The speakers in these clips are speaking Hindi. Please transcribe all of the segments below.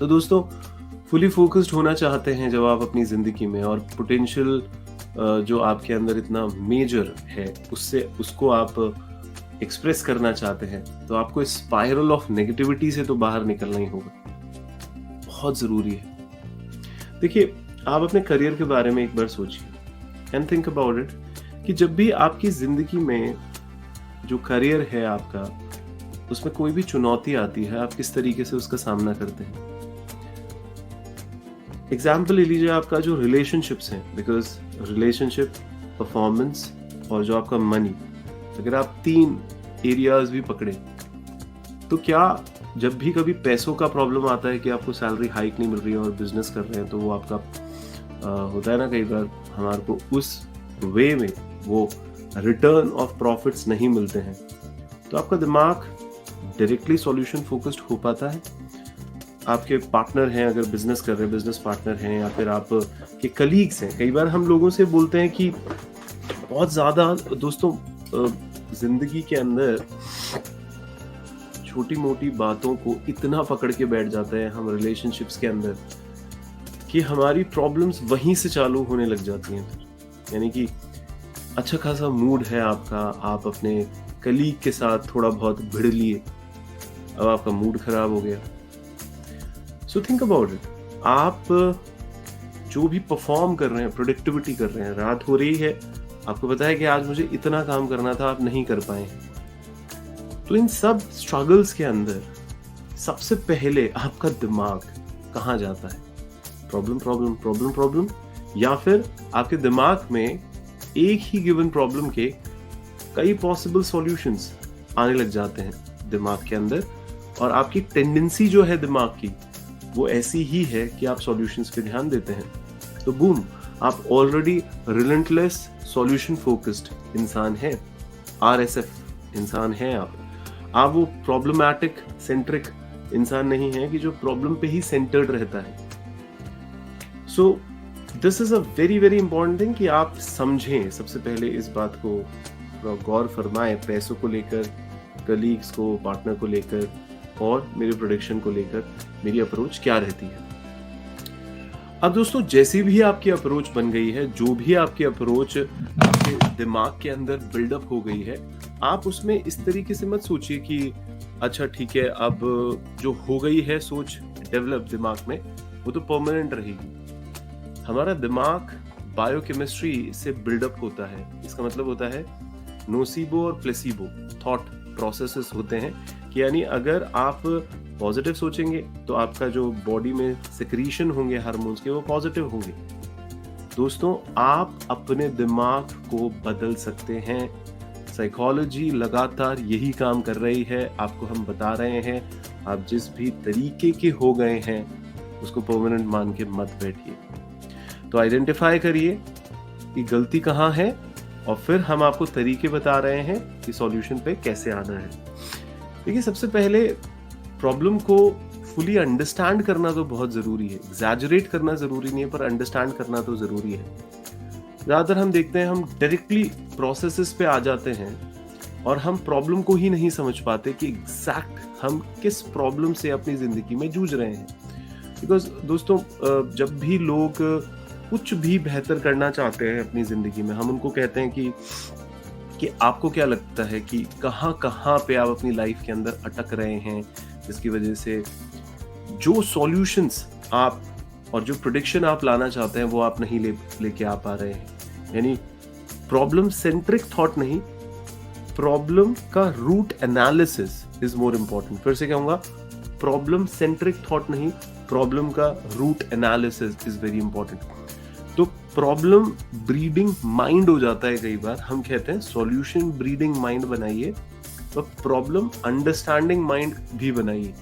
तो दोस्तों, फुली फोकस्ड होना चाहते हैं जब आप अपनी ज़िंदगी में, और पोटेंशियल जो आपके अंदर इतना मेजर है उसको आप एक्सप्रेस करना चाहते हैं, तो आपको इस स्पाइरल ऑफ नेगेटिविटी से तो बाहर निकलना ही होगा। बहुत ज़रूरी है। देखिए, आप अपने करियर के बारे में एक बार सोचिए एंड थिंक अबाउट इट कि जब भी आपकी ज़िंदगी में जो करियर है आपका, उसमें कोई भी चुनौती आती है, आप किस तरीके से उसका सामना करते हैं। एग्जाम्पल ले लीजिए आपका जो रिलेशनशिप्स हैं, बिकॉज रिलेशनशिप, परफॉर्मेंस और जो आपका मनी, अगर आप 3 एरियाज भी पकड़े, तो क्या जब भी कभी पैसों का प्रॉब्लम आता है कि आपको सैलरी हाइक नहीं मिल रही है और बिजनेस कर रहे हैं, तो वो आपका होता है ना, कई बार हमारे को उस वे में वो रिटर्न ऑफ प्रॉफिट्स नहीं मिलते हैं, तो आपका दिमाग डायरेक्टली सॉल्यूशन फोकस्ड हो पाता है। आपके पार्टनर हैं, अगर बिजनेस कर रहे हैं, बिजनेस पार्टनर हैं, या फिर आप के कलीग्स हैं, कई बार हम लोगों से बोलते हैं कि बहुत ज़्यादा दोस्तों जिंदगी के अंदर छोटी मोटी बातों को इतना पकड़ के बैठ जाते हैं हम रिलेशनशिप्स के अंदर कि हमारी प्रॉब्लम्स वहीं से चालू होने लग जाती हैं। फिर यानी कि अच्छा खासा मूड है आपका, आप अपने कलीग के साथ थोड़ा बहुत भिड़ लिए, अब आपका मूड खराब हो गया। सो थिंक अबाउट इट, आप जो भी परफॉर्म कर रहे हैं, प्रोडक्टिविटी कर रहे हैं, रात हो रही है, आपको पता है कि आज मुझे इतना काम करना था, आप नहीं कर पाए हैं, तो इन सब स्ट्रगल्स के अंदर सबसे पहले आपका दिमाग कहाँ जाता है? प्रॉब्लम प्रॉब्लम प्रॉब्लम प्रॉब्लम, या फिर आपके दिमाग में एक ही गिवन प्रॉब्लम के कई पॉसिबल सॉल्यूशंस आने लग जाते हैं दिमाग के अंदर, और आपकी टेंडेंसी जो है दिमाग की वो ऐसी ही है कि आप सॉल्यूशंस पे ध्यान देते हैं। तो बूम, आप ऑलरेडी रिलेंटलेस सॉल्यूशन फोकस्ड इंसान हैं, RSF इंसान हैं आप वो प्रॉब्लमैटिक सेंट्रिक इंसान नहीं है कि जो प्रॉब्लम पे ही सेंटर्ड रहता है। So this is a very very important thing कि आप समझें, सबसे पहले इस बात को गौर फरमाएं, पैसों को लेकर, कलीग्स को, पार्टनर को लेकर और मेरे प्रोडक्शन को लेकर मेरी अप्रोच क्या रहती है। अब दोस्तों, जैसी भी आपकी अप्रोच बन गई है, जो भी आपकी अप्रोच आपके दिमाग के अंदर बिल्डअप हो गई है, आप उसमें इस तरीके से मत सोचिए कि अच्छा ठीक है, अब जो हो गई है सोच डेवलप दिमाग में, वो तो परमानेंट रहेगी। हमारा दिमाग बायोकेमिस्ट्री से बिल्डअप होता है। इसका मतलब होता है नोसीबो और प्लेसीबो थॉट प्रोसेसेस होते हैं, कि यानी अगर आप पॉजिटिव सोचेंगे तो आपका जो बॉडी में सिक्रीशन होंगे हार्मोन्स के, वो पॉजिटिव होंगे। दोस्तों, आप अपने दिमाग को बदल सकते हैं। साइकोलॉजी लगातार यही काम कर रही है, आपको हम बता रहे हैं। आप जिस भी तरीके के हो गए हैं उसको परमानेंट मान के मत बैठिए। तो आइडेंटिफाई करिए कि गलती कहाँ है, और फिर हम आपको तरीके बता रहे हैं कि सॉल्यूशन पे कैसे आना है। देखिए, सबसे पहले प्रॉब्लम को फुली अंडरस्टैंड करना तो बहुत जरूरी है। एग्जैजरेट करना जरूरी नहीं है, पर अंडरस्टैंड करना तो जरूरी है। ज्यादातर हम देखते हैं, हम डायरेक्टली प्रोसेसेस पे आ जाते हैं और हम प्रॉब्लम को ही नहीं समझ पाते कि एग्जैक्ट हम किस प्रॉब्लम से अपनी जिंदगी में जूझ रहे हैं। बिकॉज दोस्तों, जब भी लोग कुछ भी बेहतर करना चाहते हैं अपनी जिंदगी में, हम उनको कहते हैं कि आपको क्या लगता है कि कहाँ पे आप अपनी लाइफ के अंदर अटक रहे हैं, जिसकी वजह से जो सॉल्यूशंस आप और जो प्रेडिक्शन आप लाना चाहते हैं वो आप नहीं लेके आ पा रहे हैं। यानी प्रॉब्लम सेंट्रिक थॉट नहीं, प्रॉब्लम का root analysis is more important. फिर से कहूंगा, प्रॉब्लम सेंट्रिक थॉट नहीं, प्रॉब्लम का root analysis is very important. तो प्रॉब्लम ब्रीडिंग माइंड हो जाता है कई बार, हम कहते हैं सॉल्यूशन ब्रीडिंग माइंड बनाइए, तो प्रॉब्लम अंडरस्टैंडिंग माइंड भी बनाइए।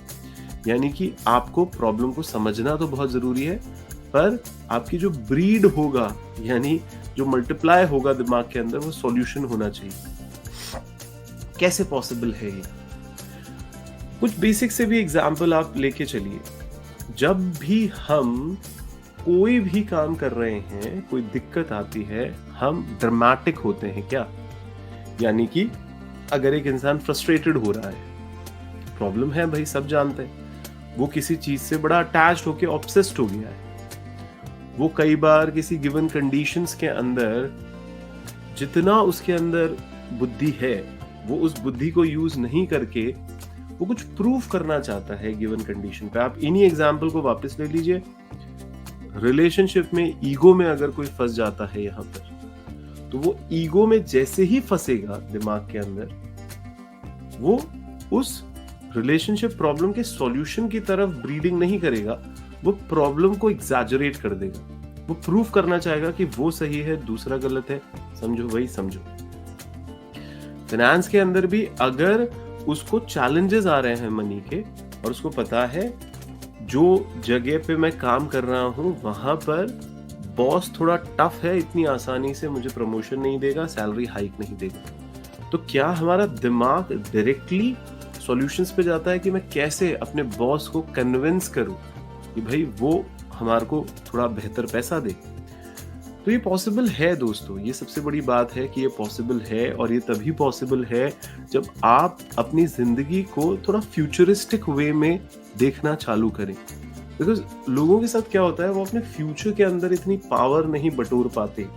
यानी कि आपको प्रॉब्लम को समझना तो बहुत जरूरी है, पर आपकी जो ब्रीड होगा, यानी जो मल्टीप्लाई होगा दिमाग के अंदर, वो सॉल्यूशन होना चाहिए। कैसे पॉसिबल है ये? कुछ बेसिक से भी एग्जाम्पल आप लेके चलिए। जब भी हम कोई भी काम कर रहे हैं, कोई दिक्कत आती है, हम ड्रामेटिक होते हैं क्या? यानी कि अगर एक इंसान फ्रस्ट्रेटेड हो रहा है, प्रॉब्लम है भाई, सब जानते हैं, वो किसी चीज से बड़ा अटैच्ड होके ऑब्सेस्ड हो गया है। वो कई बार किसी गिवन कंडीशंस के अंदर जितना उसके अंदर बुद्धि है, वो उस बुद्धि को यूज नहीं करके वो कुछ प्रूव करना चाहता है गिवन कंडीशन पे। आप इन्हीं एग्जाम्पल को वापस ले लीजिए। रिलेशनशिप में ईगो में अगर कोई फंस जाता है यहाँ पर, तो वो ईगो में जैसे ही फंसेगा दिमाग के अंदर, वो उस रिलेशनशिप प्रॉब्लम के सॉल्यूशन की तरफ ब्रीडिंग नहीं करेगा, वो प्रॉब्लम को एग्जैजरेट कर देगा। वो प्रूव करना चाहेगा कि वो सही है, दूसरा गलत है, समझो वही समझो। फाइनेंस के अंदर भी अगर उसको चैलेंजेस आ रहे हैं मनी के, और उसको पता है जो जगह पे मैं काम कर रहा हूं वहां पर बॉस थोड़ा टफ है, इतनी आसानी से मुझे प्रमोशन नहीं देगा, सैलरी हाइक नहीं देगा, तो क्या हमारा दिमाग डायरेक्टली सॉल्यूशंस पे जाता है कि मैं कैसे अपने बॉस को कन्विंस करूं कि भाई वो हमारे को थोड़ा बेहतर पैसा दे? तो ये पॉसिबल है दोस्तों, ये सबसे बड़ी बात है कि ये पॉसिबल है, और ये तभी पॉसिबल है जब आप अपनी जिंदगी को थोड़ा फ्यूचरिस्टिक वे में देखना चालू करें। बिकॉज लोगों के साथ क्या होता है, वो अपने फ्यूचर के अंदर इतनी पावर नहीं बटोर पाते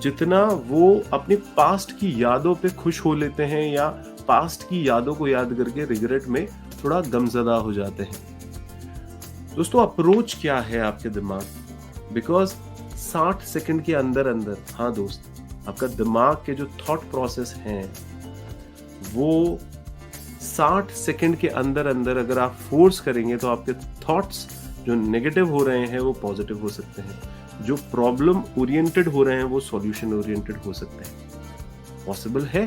जितना वो अपने पास्ट की यादों पे खुश हो लेते हैं, या पास्ट की यादों को याद करके रिग्रेट में थोड़ा गमजदा हो जाते हैं। दोस्तों अप्रोच क्या है आपके दिमाग? बिकॉज 60 सेकंड के अंदर अंदर, हाँ दोस्त, आपका दिमाग के जो थॉट प्रोसेस हैं वो 60 सेकंड के अंदर अंदर अगर आप फोर्स करेंगे तो आपके थॉट्स जो नेगेटिव हो रहे हैं वो पॉजिटिव हो सकते हैं, जो प्रॉब्लम ओरिएंटेड हो रहे हैं वो सॉल्यूशन ओरिएंटेड हो सकते हैं। पॉसिबल है।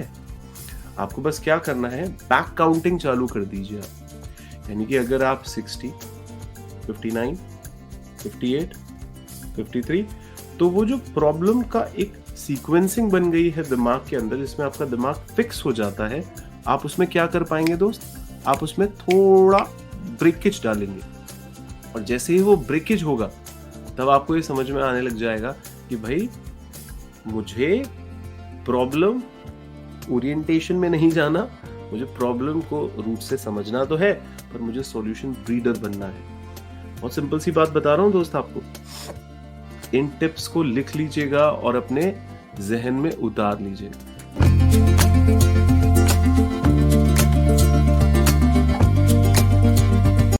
आपको बस क्या करना है, बैक काउंटिंग चालू कर दीजिए आप। यानी कि अगर आप 60, 59, 58, 53, तो वो जो प्रॉब्लम का एक सीक्वेंसिंग बन गई है दिमाग के अंदर, जिसमें आपका दिमाग फिक्स हो जाता है, आप उसमें क्या कर पाएंगे दोस्त? आप उसमें थोड़ा ब्रेकेज डालेंगे, और जैसे ही वो ब्रेकेज होगा तब आपको ये समझ में आने लग जाएगा कि भाई मुझे प्रॉब्लम ओरिएंटेशन में नहीं जाना, मुझे प्रॉब्लम को रूट से समझना तो है, पर मुझे सॉल्यूशन ब्रीडर बनना है। बहुत सिंपल सी बात बता रहा हूं दोस्त आपको। इन टिप्स को लिख लीजिएगा और अपने जहन में उतार लीजिएगा।